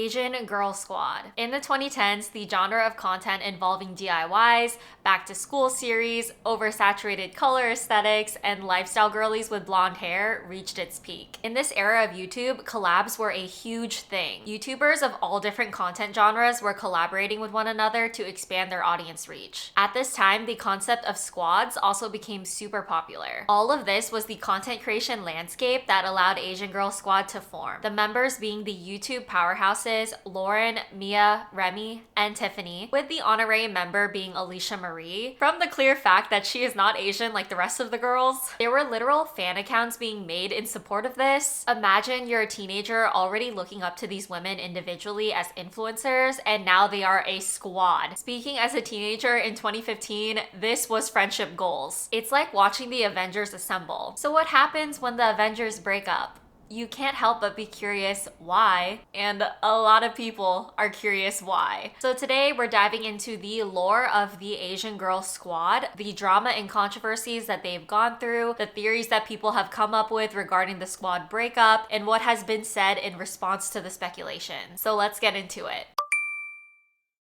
Asian Girl Squad. In the 2010s, the genre of content involving DIYs, back-to-school series, oversaturated color aesthetics, and lifestyle girlies with blonde hair reached its peak. In this era of YouTube, collabs were a huge thing. YouTubers of all different content genres were collaborating with one another to expand their audience reach. At this time, the concept of squads also became super popular. All of this was the content creation landscape that allowed Asian Girl Squad to form. The members being the YouTube powerhouses Lauren, Mia, Remi, and Tiffany, with the honorary member being Alisha Marie. From the clear fact that she is not Asian like the rest of the girls, there were literal fan accounts being made in support of this. Imagine you're a teenager already looking up to these women individually as influencers, and now they are a squad. Speaking as a teenager in 2015, this was friendship goals. It's like watching the Avengers assemble. So what happens when the Avengers break up? You can't help but be curious why, and a lot of people are curious why. So today we're diving into the lore of the Asian Girl Squad, the drama and controversies that they've gone through, the theories that people have come up with regarding the squad breakup, and what has been said in response to the speculation. So let's get into it.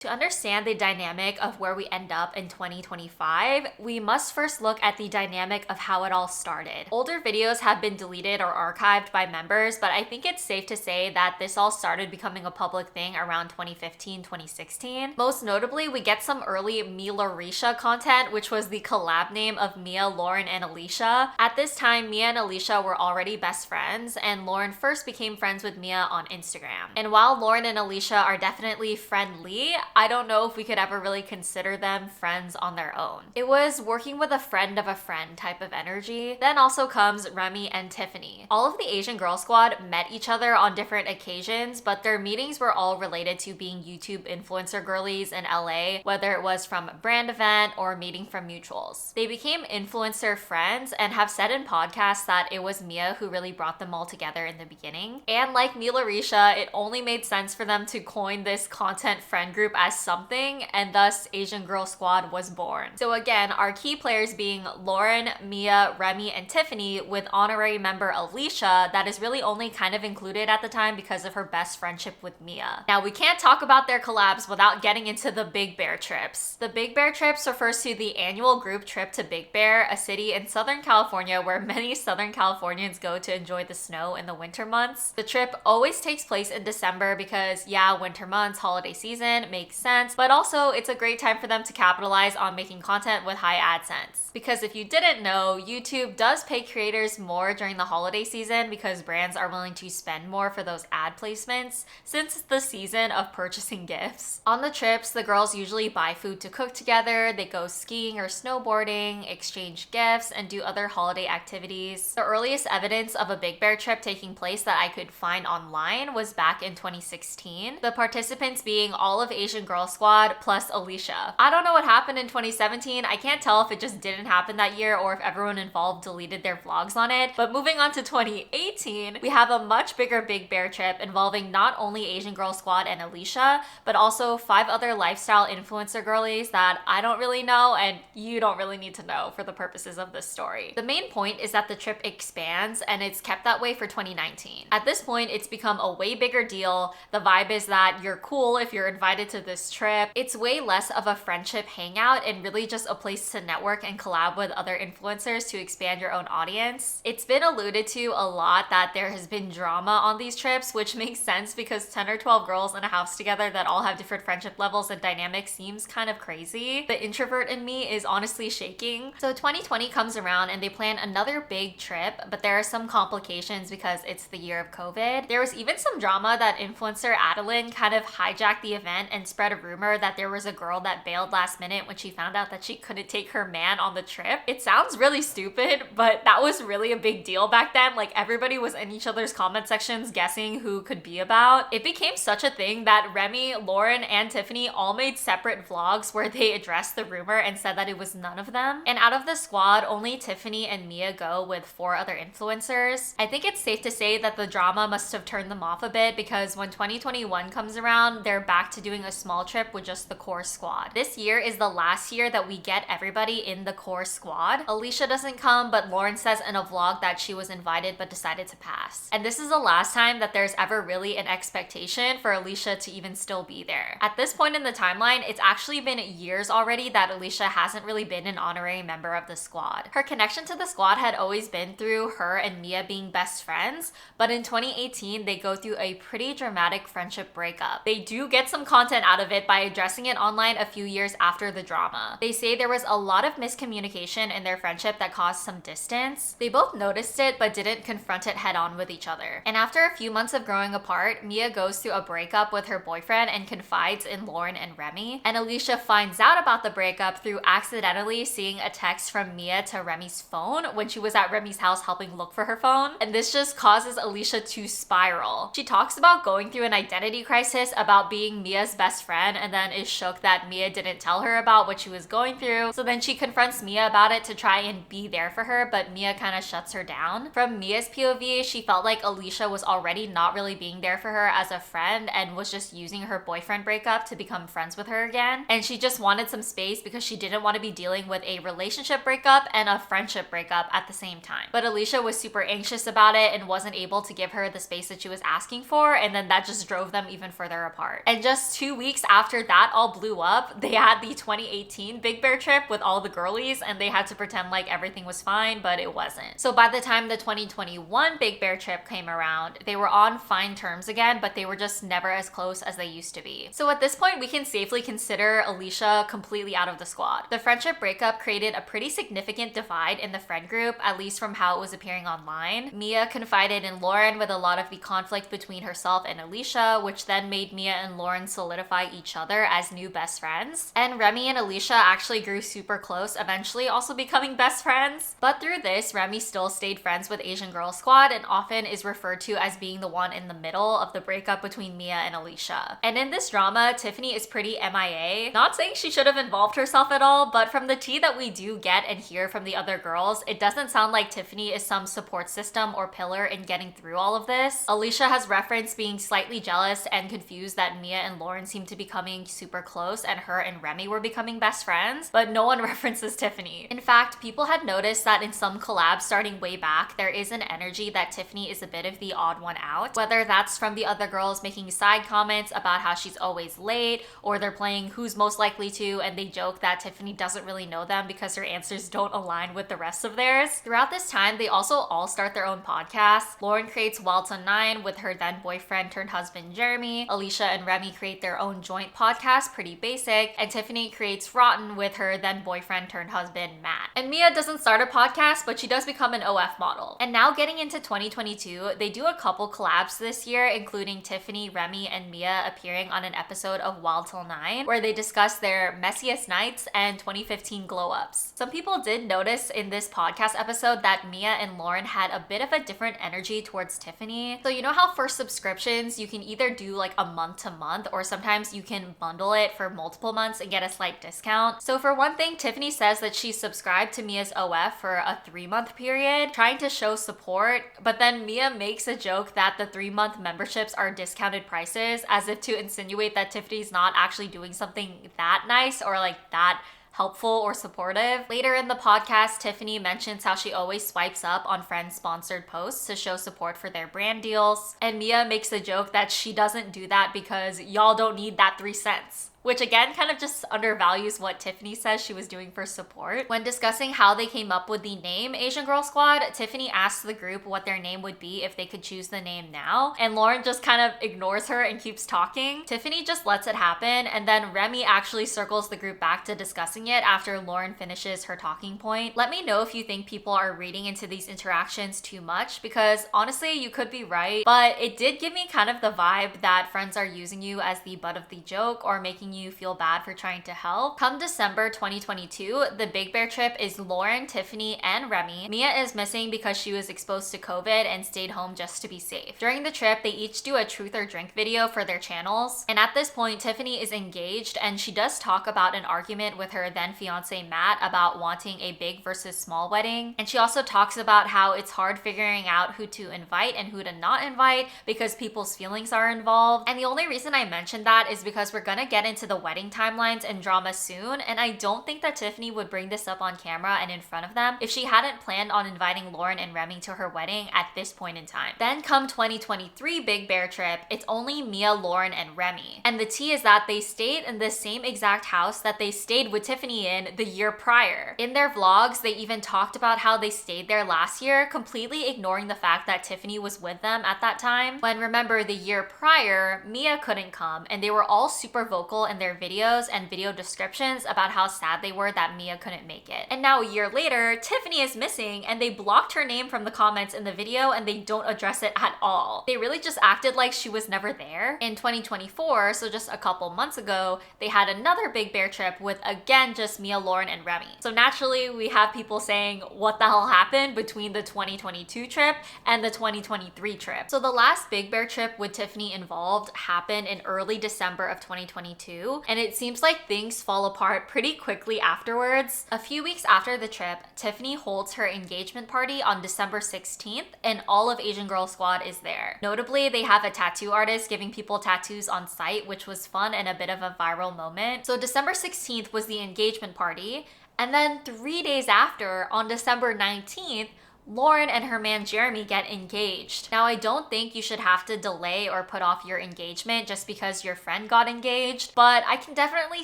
To understand the dynamic of where we end up in 2025, we must first look at the dynamic of how it all started. Older videos have been deleted or archived by members, but I think it's safe to say that this all started becoming a public thing around 2015, 2016. Most notably, we get some early MissRemiAshten content, which was the collab name of Mia, Lauren, and Alisha. At this time, Mia and Alisha were already best friends, and Lauren first became friends with Mia on Instagram. And while Lauren and Alisha are definitely friendly, I don't know if we could ever really consider them friends on their own. It was working with a friend of a friend type of energy. Then also comes Remi and Tiffany. All of the Asian Girl Squad met each other on different occasions, but their meetings were all related to being YouTube influencer girlies in LA, whether it was from a brand event or meeting from mutuals. They became influencer friends and have said in podcasts that it was Mia who really brought them all together in the beginning. And like MissRemiAshten, it only made sense for them to coin this content friend group as something, and thus Asian Girl Squad was born. So again, our key players being Lauren, Mia, Remi, and Tiffany, with honorary member Alisha that is really only kind of included at the time because of her best friendship with Mia. Now, we can't talk about their collabs without getting into the Big Bear trips. The Big Bear trips refers to the annual group trip to Big Bear, a city in Southern California where many Southern Californians go to enjoy the snow in the winter months. The trip always takes place in December because, yeah, winter months, holiday season, makes sense, but also it's a great time for them to capitalize on making content with high AdSense. Because if you didn't know, YouTube does pay creators more during the holiday season because brands are willing to spend more for those ad placements since it's the season of purchasing gifts. On the trips, the girls usually buy food to cook together, they go skiing or snowboarding, exchange gifts, and do other holiday activities. The earliest evidence of a Big Bear trip taking place that I could find online was back in 2016. The participants being all of Asian Girl Squad plus Alisha. I don't know what happened in 2017. I can't tell if it just didn't happen that year or if everyone involved deleted their vlogs on it. But moving on to 2018, we have a much bigger Big Bear trip involving not only Asian Girl Squad and Alisha, but also 5 other lifestyle influencer girlies that I don't really know and you don't really need to know for the purposes of this story. The main point is that the trip expands and it's kept that way for 2019. At this point, it's become a way bigger deal. The vibe is that you're cool if you're invited to this trip. It's way less of a friendship hangout and really just a place to network and collab with other influencers to expand your own audience. It's been alluded to a lot that there has been drama on these trips, which makes sense because 10 or 12 girls in a house together that all have different friendship levels and dynamics seems kind of crazy. The introvert in me is honestly shaking. So 2020 comes around and they plan another big trip, but there are some complications because it's the year of COVID. There was even some drama that influencer Adeline kind of hijacked the event and spread a rumor that there was a girl that bailed last minute when she found out that she couldn't take her man on the trip. It sounds really stupid, but that was really a big deal back then. Like, everybody was in each other's comment sections guessing who could be about. It became such a thing that Remi, Lauren, and Tiffany all made separate vlogs where they addressed the rumor and said that it was none of them. And out of the squad, only Tiffany and Mia go with 4 other influencers. I think it's safe to say that the drama must have turned them off a bit because when 2021 comes around, they're back to doing a small trip with just the core squad. This year is the last year that we get everybody in the core squad. Alisha doesn't come, but Lauren says in a vlog that she was invited but decided to pass. And this is the last time that there's ever really an expectation for Alisha to even still be there. At this point in the timeline, it's actually been years already that Alisha hasn't really been an honorary member of the squad. Her connection to the squad had always been through her and Mia being best friends, but in 2018, they go through a pretty dramatic friendship breakup. They do get some content out of it by addressing it online a few years after the drama. They say there was a lot of miscommunication in their friendship that caused some distance. They both noticed it but didn't confront it head on with each other. And after a few months of growing apart, Mia goes through a breakup with her boyfriend and confides in Lauren and Remi. And Alisha finds out about the breakup through accidentally seeing a text from Mia to Remi's phone when she was at Remi's house helping look for her phone. And this just causes Alisha to spiral. She talks about going through an identity crisis about being Mia's best friend and then is shook that Mia didn't tell her about what she was going through. So then she confronts Mia about it to try and be there for her, but Mia kind of shuts her down. From Mia's POV, she felt like Alisha was already not really being there for her as a friend and was just using her boyfriend breakup to become friends with her again. And she just wanted some space because she didn't want to be dealing with a relationship breakup and a friendship breakup at the same time. But Alisha was super anxious about it and wasn't able to give her the space that she was asking for, and then that just drove them even further apart. And just 2 weeks after that all blew up, they had the 2018 Big Bear trip with all the girlies, and they had to pretend like everything was fine, but it wasn't. So by the time the 2021 Big Bear trip came around, they were on fine terms again, but they were just never as close as they used to be. So at this point, we can safely consider Alisha completely out of the squad. The friendship breakup created a pretty significant divide in the friend group, at least from how it was appearing online. Mia confided in Lauren with a lot of the conflict between herself and Alisha, which then made Mia and Lauren solidify each other as new best friends. And Remi and Alisha actually grew super close, eventually also becoming best friends. But through this, Remi still stayed friends with Asian Girl Squad and often is referred to as being the one in the middle of the breakup between Mia and Alisha. And in this drama, Tiffany is pretty MIA. Not saying she should have involved herself at all, but from the tea that we do get and hear from the other girls, it doesn't sound like Tiffany is some support system or pillar in getting through all of this. Alisha has referenced being slightly jealous and confused that Mia and Lauren seemed to be becoming super close and her and Remi were becoming best friends, but no one references Tiffany. In fact, people had noticed that in some collabs starting way back, there is an energy that Tiffany is a bit of the odd one out, whether that's from the other girls making side comments about how she's always late, or they're playing Who's Most Likely To, and they joke that Tiffany doesn't really know them because her answers don't align with the rest of theirs. Throughout this time, they also all start their own podcasts. Lauren creates Wild to 9 with her then boyfriend turned husband Jeremy. Alisha and Remi create their own joint podcast, Pretty Basic, and Tiffany creates Rotten with her then boyfriend turned husband Matt. And Mia doesn't start a podcast, but she does become an OF model. And now getting into 2022, they do a couple collabs this year, including Tiffany, Remi, and Mia appearing on an episode of Wild Till 9, where they discuss their messiest nights and 2015 glow-ups. Some people did notice in this podcast episode that Mia and Lauren had a bit of a different energy towards Tiffany. So you know how for subscriptions, you can either do like a month to month, or sometimes you can bundle it for multiple months and get a slight discount. So for one thing, Tiffany says that she subscribed to Mia's OF for a 3-month period, trying to show support, but then Mia makes a joke that the 3-month memberships are discounted prices, as if to insinuate that Tiffany's not actually doing something that nice or like that helpful or supportive. Later in the podcast, Tiffany mentions how she always swipes up on friends' sponsored posts to show support for their brand deals. And Mia makes a joke that she doesn't do that because y'all don't need that 3 cents. Which again kind of just undervalues what Tiffany says she was doing for support. When discussing how they came up with the name Asian Girl Squad, Tiffany asked the group what their name would be if they could choose the name now, and Lauren just kind of ignores her and keeps talking. Tiffany just lets it happen, and then Remi actually circles the group back to discussing it after Lauren finishes her talking point. Let me know if you think people are reading into these interactions too much, because honestly, you could be right, but it did give me kind of the vibe that friends are using you as the butt of the joke or making making you feel bad for trying to help. Come December 2022, the Big Bear trip is Lauren, Tiffany, and Remi. Mia is missing because she was exposed to COVID and stayed home just to be safe. During the trip, they each do a truth or drink video for their channels. And at this point, Tiffany is engaged and she does talk about an argument with her then fiance Matt about wanting a big versus small wedding. And she also talks about how it's hard figuring out who to invite and who to not invite because people's feelings are involved. And the only reason I mentioned that is because we're gonna get into the wedding timelines and drama soon, and I don't think that Tiffany would bring this up on camera and in front of them if she hadn't planned on inviting Lauren and Remi to her wedding at this point in time. Then come 2023 Big Bear trip, it's only Mia, Lauren, and Remi. And the tea is that they stayed in the same exact house that they stayed with Tiffany in the year prior. In their vlogs, they even talked about how they stayed there last year, completely ignoring the fact that Tiffany was with them at that time. When remember, the year prior, Mia couldn't come, and they were all super vocal in their videos and video descriptions about how sad they were that Mia couldn't make it. And now a year later, Tiffany is missing, and they blocked her name from the comments in the video and they don't address it at all. They really just acted like she was never there. In 2024, so just a couple months ago, they had another Big Bear trip with again just Mia, Lauren, and Remi. So naturally, we have people saying what the hell happened between the 2022 trip and the 2023 trip. So the last Big Bear trip with Tiffany involved happened in early December of 2022, and it seems like things fall apart pretty quickly afterwards. A few weeks after the trip, Tiffany holds her engagement party on December 16th, and all of Asian Girl Squad is there. Notably, they have a tattoo artist giving people tattoos on site, which was fun and a bit of a viral moment. So December 16th was the engagement party, and then 3 days after, on December 19th, Lauren and her man Jeremy get engaged. Now, I don't think you should have to delay or put off your engagement just because your friend got engaged, but I can definitely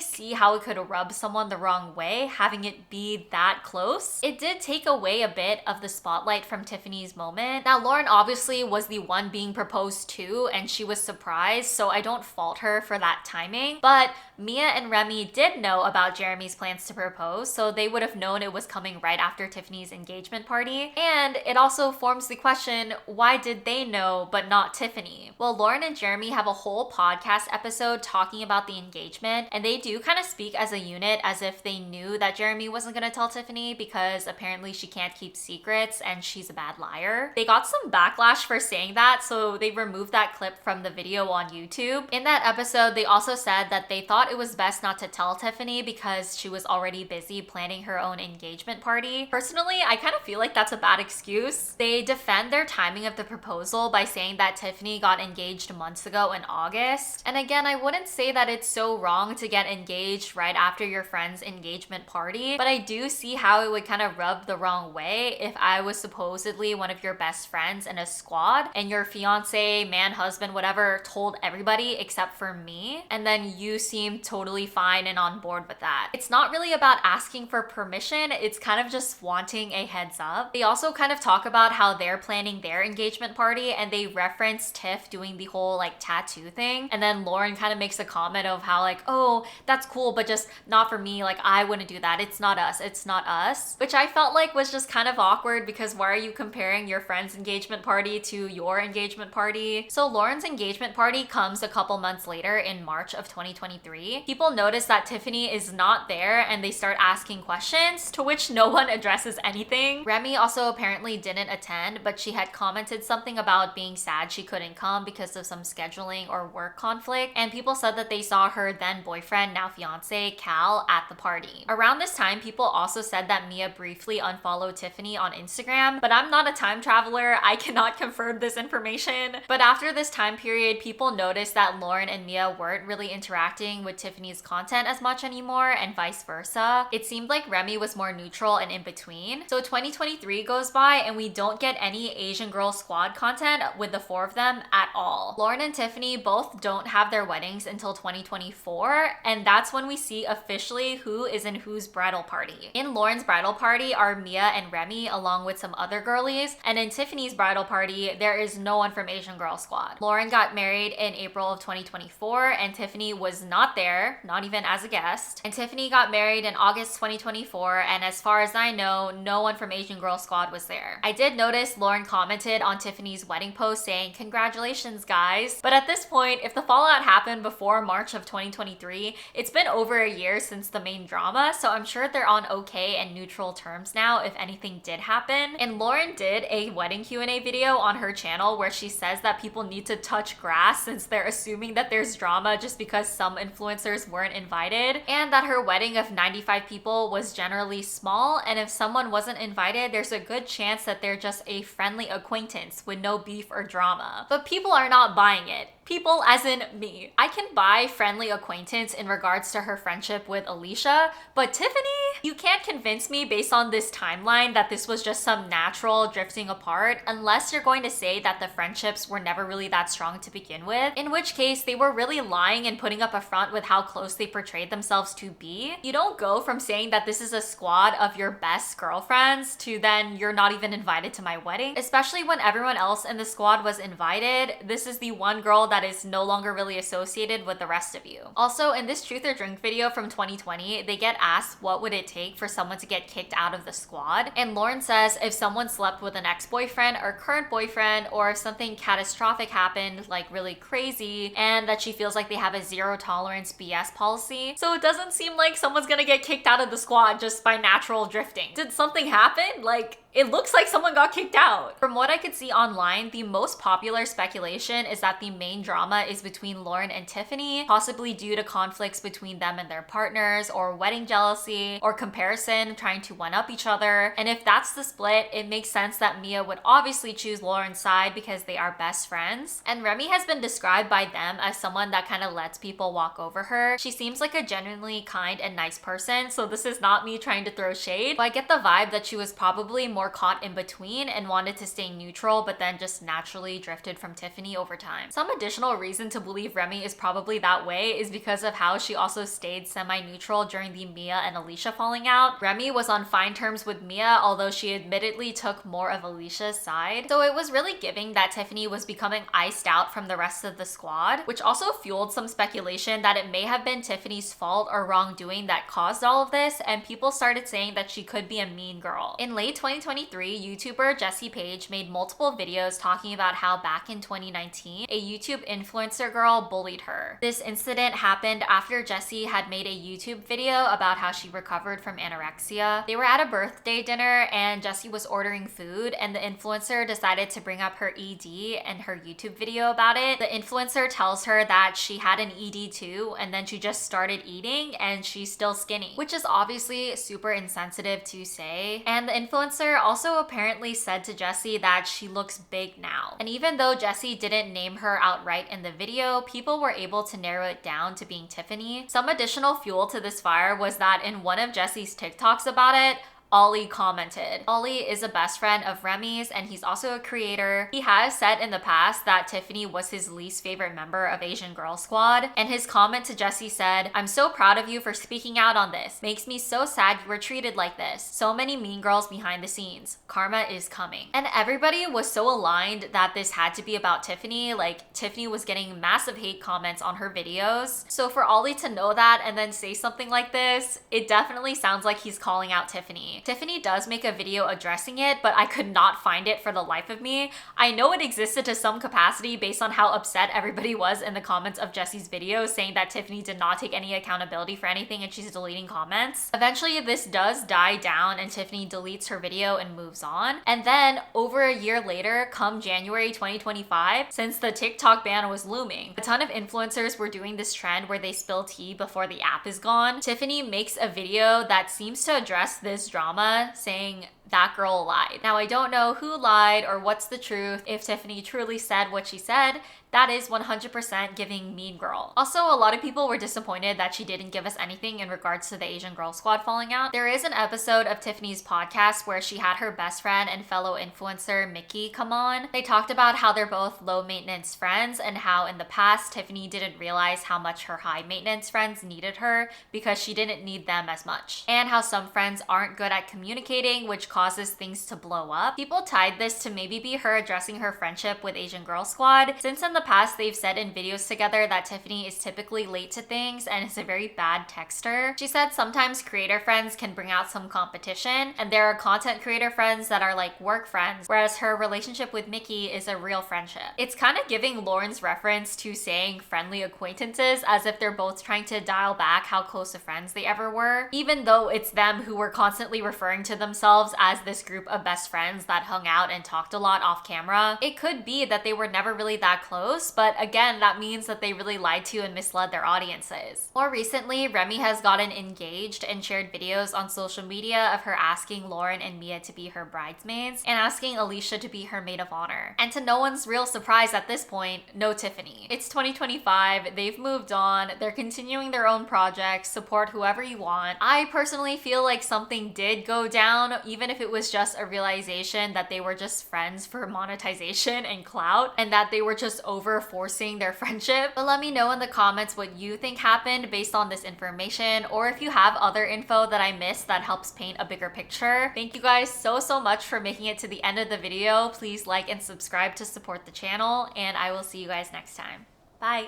see how it could rub someone the wrong way having it be that close. It did take away a bit of the spotlight from Tiffany's moment. Now, Lauren obviously was the one being proposed to and she was surprised, so I don't fault her for that timing, but Mia and Remi did know about Jeremy's plans to propose, so they would have known it was coming right after Tiffany's engagement party. And it also forms the question, why did they know but not Tiffany? Well, Lauren and Jeremy have a whole podcast episode talking about the engagement, and they do kind of speak as a unit as if they knew that Jeremy wasn't gonna tell Tiffany because apparently she can't keep secrets and she's a bad liar. They got some backlash for saying that, so they removed that clip from the video on YouTube. In that episode, they also said that they thought it was best not to tell Tiffany because she was already busy planning her own engagement party. Personally, I kind of feel like that's a bad excuse. They defend their timing of the proposal by saying that Tiffany got engaged months ago in August. And again, I wouldn't say that it's so wrong to get engaged right after your friend's engagement party, but I do see how it would kind of rub the wrong way if I was supposedly one of your best friends in a squad and your fiance, man, husband, whatever, told everybody except for me, and then you seem totally fine and on board with that. It's not really about asking for permission, it's kind of just wanting a heads up. They also kind of talk about how they're planning their engagement party and they reference Tiff doing the whole like tattoo thing, and then Lauren kind of makes a comment of how like, oh, that's cool, but just not for me, like I wouldn't do that, it's not us, which I felt like was just kind of awkward because why are you comparing your friend's engagement party to your engagement party? So Lauren's engagement party comes a couple months later in March of 2023. People notice that Tiffany is not there and they start asking questions, to which no one addresses anything. Remi also apparently didn't attend, but she had commented something about being sad she couldn't come because of some scheduling or work conflict, and people said that they saw her then boyfriend, now fiance, Cal, at the party. Around this time, people also said that Mia briefly unfollowed Tiffany on Instagram, but I'm not a time traveler, I cannot confirm this information. But after this time period, people noticed that Lauren and Mia weren't really interacting with Tiffany's content as much anymore, and vice versa. It seemed like Remi was more neutral and in between. So 2023 goes by and we don't get any Asian Girl Squad content with the four of them at all. Lauren and Tiffany both don't have their weddings until 2024, and that's when we see officially who is in whose bridal party. In Lauren's bridal party are Mia and Remi along with some other girlies, and in Tiffany's bridal party, there is no one from Asian Girl Squad. Lauren got married in April of 2024 and Tiffany was not there, not even as a guest. And Tiffany got married in August 2024, and as far as I know, no one from Asian Girl Squad was was there. I did notice Lauren commented on Tiffany's wedding post saying, "Congratulations, guys." But at this point, if the fallout happened before March of 2023, it's been over a year since the main drama, so I'm sure they're on okay and neutral terms now if anything did happen. And Lauren did a wedding Q&A video on her channel where she says that people need to touch grass since they're assuming that there's drama just because some influencers weren't invited, and that her wedding of 95 people was generally small, and if someone wasn't invited, there's a good chance that they're just a friendly acquaintance with no beef or drama. But people are not buying it. People as in me. I can buy friendly acquaintance in regards to her friendship with Alisha, but Tiffany? You can't convince me based on this timeline that this was just some natural drifting apart unless you're going to say that the friendships were never really that strong to begin with, in which case they were really lying and putting up a front with how close they portrayed themselves to be. You don't go from saying that this is a squad of your best girlfriends to then you're not even invited to my wedding, especially when everyone else in the squad was invited. This is the one girl that is no longer really associated with the rest of you. Also, in this Truth or Drink video from 2020, they get asked what would it take for someone to get kicked out of the squad, and Lauren says if someone slept with an ex-boyfriend or current boyfriend, or if something catastrophic happened, like really crazy, and that she feels like they have a zero tolerance BS policy. So it doesn't seem like someone's gonna get kicked out of the squad just by natural drifting. Did something happen? Like, it looks like someone got kicked out. From what I could see online, the most popular speculation is that the main drama is between Lauren and Tiffany, possibly due to conflicts between them and their partners, or wedding jealousy, or comparison, trying to one-up each other. And if that's the split, it makes sense that Mia would obviously choose Lauren's side because they are best friends. And Remi has been described by them as someone that kind of lets people walk over her. She seems like a genuinely kind and nice person, so this is not me trying to throw shade, but I get the vibe that she was probably more caught in between and wanted to stay neutral, but then just naturally drifted from Tiffany over time. Some additional reason to believe Remi is probably that way is because of how she also stayed semi-neutral during the Mia and Alisha falling out. Remi was on fine terms with Mia, although she admittedly took more of Alicia's side. So it was really giving that Tiffany was becoming iced out from the rest of the squad, which also fueled some speculation that it may have been Tiffany's fault or wrongdoing that caused all of this, and people started saying that she could be a mean girl. In late 2023, YouTuber Jessie Page made multiple videos talking about how back in 2019, a YouTube influencer girl bullied her. This incident happened after Jessie had made a YouTube video about how she recovered from anorexia. They were at a birthday dinner and Jessie was ordering food, and the influencer decided to bring up her ED and her YouTube video about it. The influencer tells her that she had an ED too, and then she just started eating and she's still skinny, which is obviously super insensitive to say. And the influencer also apparently said to Jessie that she looks big now. And even though Jessie didn't name her outright in the video, people were able to narrow it down to being Tiffany. Some additional fuel to this fire was that in one of Jessie's TikToks about it, Ollie commented. Ollie is a best friend of Remi's and he's also a creator. He has said in the past that Tiffany was his least favorite member of Asian Girl Squad, and his comment to Jessie said, "I'm so proud of you for speaking out on this. Makes me so sad you were treated like this. So many mean girls behind the scenes. Karma is coming." And everybody was so aligned that this had to be about Tiffany. Like, Tiffany was getting massive hate comments on her videos. So for Ollie to know that and then say something like this, it definitely sounds like he's calling out Tiffany. Tiffany does make a video addressing it, but I could not find it for the life of me. I know it existed to some capacity based on how upset everybody was in the comments of Jessie's video, saying that Tiffany did not take any accountability for anything and she's deleting comments. Eventually, this does die down and Tiffany deletes her video and moves on. And then over a year later, come January 2025, since the TikTok ban was looming, a ton of influencers were doing this trend where they spill tea before the app is gone. Tiffany makes a video that seems to address this drama, saying that girl lied. Now, I don't know who lied or what's the truth. If Tiffany truly said what she said, that is 100% giving mean girl. Also, a lot of people were disappointed that she didn't give us anything in regards to the Asian Girl Squad falling out. There is an episode of Tiffany's podcast where she had her best friend and fellow influencer Mickey come on. They talked about how they're both low maintenance friends and how in the past Tiffany didn't realize how much her high maintenance friends needed her because she didn't need them as much. And how some friends aren't good at communicating, which causes things to blow up. People tied this to maybe be her addressing her friendship with Asian Girl Squad, since in the the past, they've said in videos together that Tiffany is typically late to things and is a very bad texter. She said sometimes creator friends can bring out some competition, and there are content creator friends that are like work friends, whereas her relationship with Mickey is a real friendship. It's kind of giving Lauren's reference to saying friendly acquaintances as if they're both trying to dial back how close of friends they ever were, even though it's them who were constantly referring to themselves as this group of best friends that hung out and talked a lot off camera. It could be that they were never really that close, but again, that means that they really lied to and misled their audiences. More recently, Remi has gotten engaged and shared videos on social media of her asking Lauren and Mia to be her bridesmaids and asking Alisha to be her maid of honor. And to no one's real surprise at this point, no Tiffany. It's 2025, they've moved on, they're continuing their own projects, support whoever you want. I personally feel like something did go down, even if it was just a realization that they were just friends for monetization and clout, and that they were just over forcing their friendship. But let me know in the comments what you think happened based on this information, or if you have other info that I missed that helps paint a bigger picture. Thank you guys so much for making it to the end of the video. Please like and subscribe to support the channel, and I will see you guys next time. Bye!